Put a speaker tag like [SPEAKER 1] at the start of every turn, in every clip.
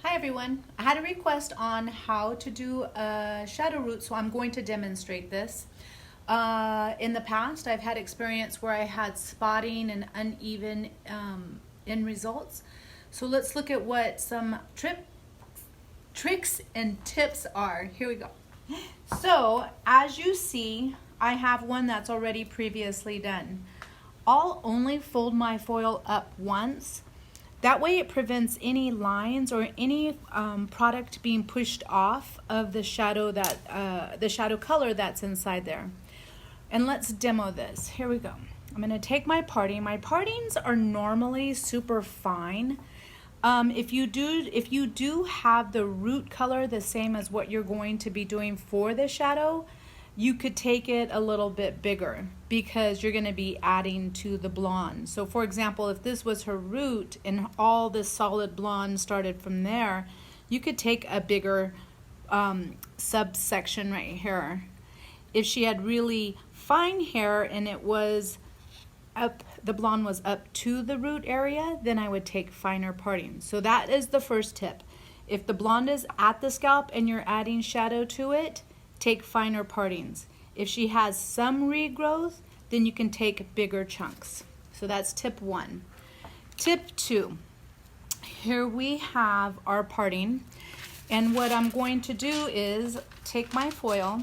[SPEAKER 1] Hi everyone. I had a request on how to do a shadow root, so I'm going to demonstrate this. In the past, I've had experience where I had spotting and uneven end results. So let's look at what some tricks and tips are. Here we go. So as you see, I have one that's already previously done. I'll only fold my foil up once. That way it prevents any lines or any product being pushed off of the shadow color that's inside there. And let's demo this. Here we go. I'm going to take my parting. My partings are normally super fine. If you do have the root color the same as what you're going to be doing for the shadow, you could take it a little bit bigger because you're going to be adding to the blonde. So for example, if this was her root and all this solid blonde started from there, you could take a bigger subsection right here. If she had really fine hair and it was up, the blonde was up to the root area, then I would take finer parting. So that is the first tip. If the blonde is at the scalp and you're adding shadow to it, take finer partings. If she has some regrowth, then you can take bigger chunks. So that's tip one. Tip two, here we have our parting. And what I'm going to do is take my foil,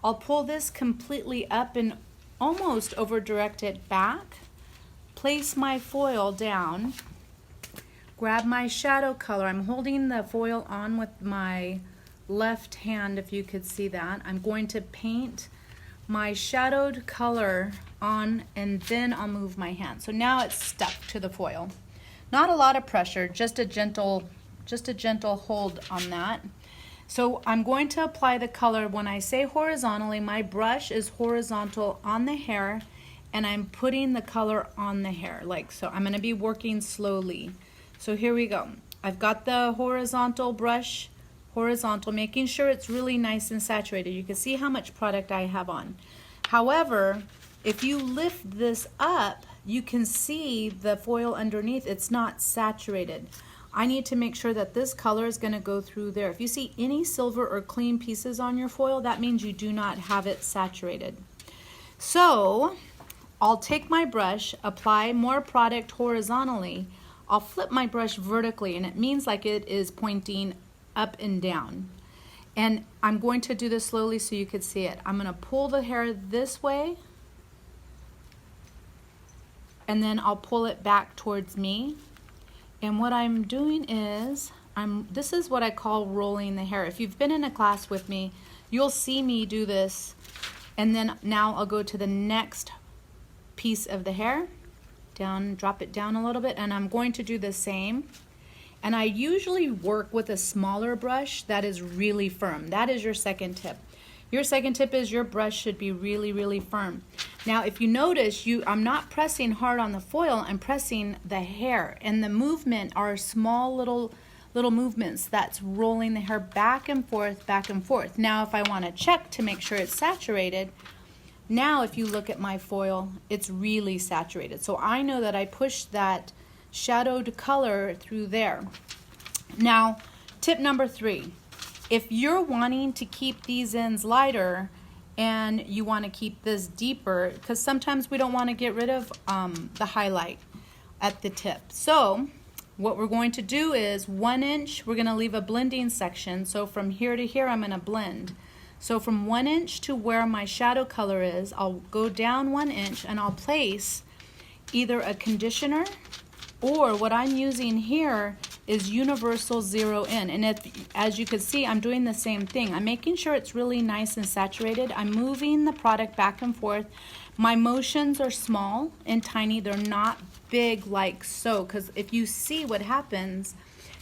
[SPEAKER 1] I'll pull this completely up and almost over direct it back, place my foil down, grab my shadow color. I'm holding the foil on with my left hand, if you could see that. I'm going to paint my shadowed color on and then I'll move my hand. So now it's stuck to the foil. Not a lot of pressure, just a gentle hold on that. So I'm going to apply the color. When I say horizontally, my brush is horizontal on the hair and I'm putting the color on the hair like so. I'm going to be working slowly. So here we go. I've got the horizontal brush horizontal, making sure it's really nice and saturated. You can see how much product I have on. However, if you lift this up, you can see the foil underneath. It's not saturated. I need to make sure that this color is going to go through there. If you see any silver or clean pieces on your foil, that means you do not have it saturated. So I'll take my brush, apply more product horizontally. I'll flip my brush vertically, and it means like it is pointing up and down. And I'm going to do this slowly so you could see it. I'm going to pull the hair this way and then I'll pull it back towards me. And what I'm doing is, this is what I call rolling the hair. If you've been in a class with me, you'll see me do this. And then now I'll go to the next piece of the hair, down, drop it down a little bit, and I'm going to do the same. And I usually work with a smaller brush that is really firm. That is your second tip. Your second tip is your brush should be really, really firm. Now, if you notice, I'm not pressing hard on the foil, I'm pressing the hair. And the movement are small little movements that's rolling the hair back and forth, back and forth. Now, if I want to check to make sure it's saturated, now if you look at my foil, it's really saturated. So I know that I pushed that shadowed color through there. Now, tip number three, if you're wanting to keep these ends lighter and you want to keep this deeper, because sometimes we don't want to get rid of the highlight at the tip. So what we're going to do is 1 inch, we're going to leave a blending section. So from here to here, I'm going to blend. So from 1 inch to where my shadow color is, I'll go down 1 inch and I'll place either a conditioner, or what I'm using here is Universal Zero In. And as you can see, I'm doing the same thing. I'm making sure it's really nice and saturated. I'm moving the product back and forth. My motions are small and tiny. They're not big like so, because if you see what happens,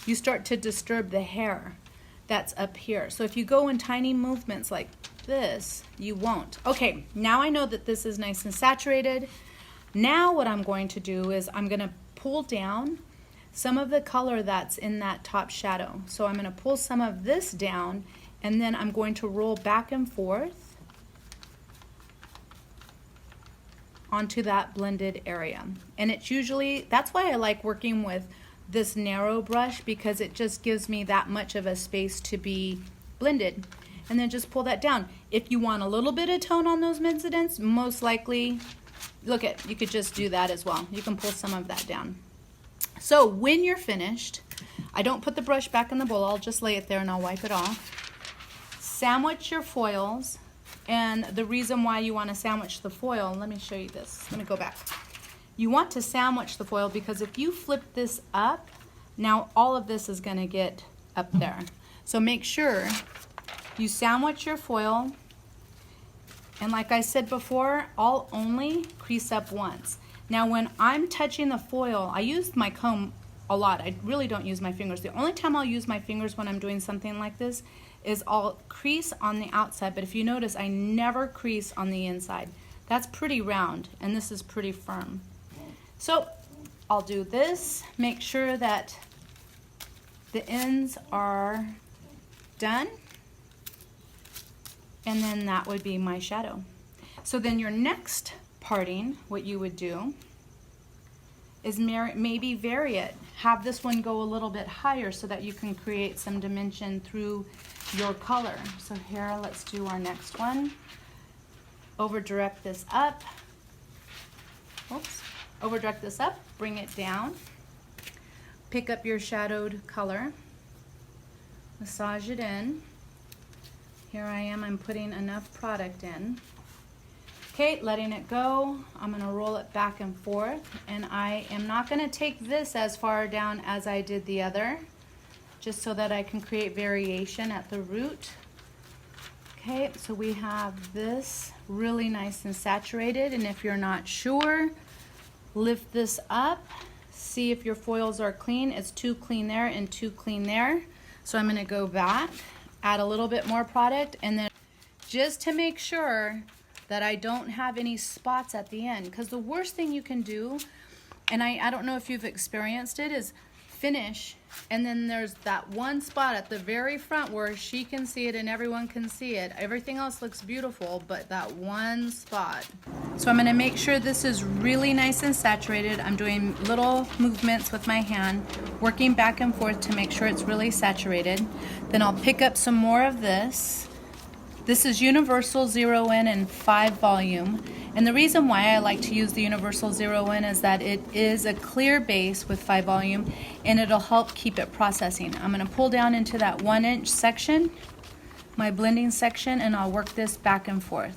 [SPEAKER 1] you start to disturb the hair that's up here. So if you go in tiny movements like this, you won't. Okay, now I know that this is nice and saturated. Now what I'm going to do is I'm going to pull down some of the color that's in that top shadow. So I'm going to pull some of this down and then I'm going to roll back and forth onto that blended area. And it's usually, that's why I like working with this narrow brush because it just gives me that much of a space to be blended. And then just pull that down. If you want a little bit of tone on those mid-indents, most likely, you could just do that as well. You can pull some of that down. So when you're finished, I don't put the brush back in the bowl, I'll just lay it there and I'll wipe it off. Sandwich your foils, and the reason why you want to sandwich the foil, let me show you this. Let me go back. You want to sandwich the foil because if you flip this up, now all of this is going to get up there. So make sure you sandwich your foil, and like I said before, I'll only crease up once. Now when I'm touching the foil, I use my comb a lot. I really don't use my fingers. The only time I'll use my fingers when I'm doing something like this is I'll crease on the outside, but if you notice, I never crease on the inside. That's pretty round, and this is pretty firm. So I'll do this, make sure that the ends are done, and then that would be my shadow. So then your next parting, what you would do is maybe vary it. Have this one go a little bit higher so that you can create some dimension through your color. So here, let's do our next one. Over direct this up. Oops. Over direct this up, bring it down. Pick up your shadowed color. Massage it in. Here I am, I'm putting enough product in. Okay, letting it go. I'm gonna roll it back and forth, and I am not gonna take this as far down as I did the other, just so that I can create variation at the root. Okay, so we have this really nice and saturated, and if you're not sure, lift this up, see if your foils are clean. It's too clean there and too clean there. So I'm gonna go back, add a little bit more product, and then just to make sure that I don't have any spots at the end, because the worst thing you can do, and I don't know if you've experienced it, is finish, and then there's that one spot at the very front where she can see it and everyone can see it. Everything else looks beautiful, but that one spot. So I'm gonna make sure this is really nice and saturated. I'm doing little movements with my hand, working back and forth to make sure it's really saturated. Then I'll pick up some more of this. This is Universal Zero In and 5 volume. And the reason why I like to use the Universal Zero In is that it is a clear base with 5 volume, and it'll help keep it processing. I'm gonna pull down into that 1-inch section, my blending section, and I'll work this back and forth.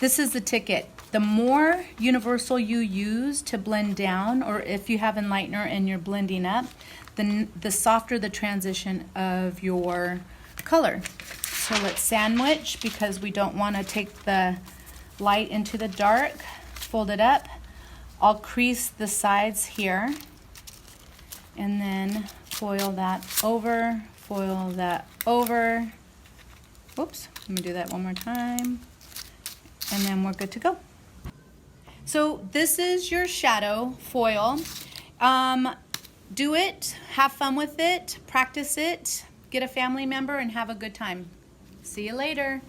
[SPEAKER 1] This is the ticket. The more Universal you use to blend down, or if you have enlightener and you're blending up, then the softer the transition of your color. So let's sandwich, because we don't want to take the light into the dark. Fold it up. I'll crease the sides here, and then foil that over, foil that over. Oops, let me do that one more time, and then we're good to go. So this is your shadow foil. Do it, have fun with it, practice it, get a family member, and have a good time. See you later.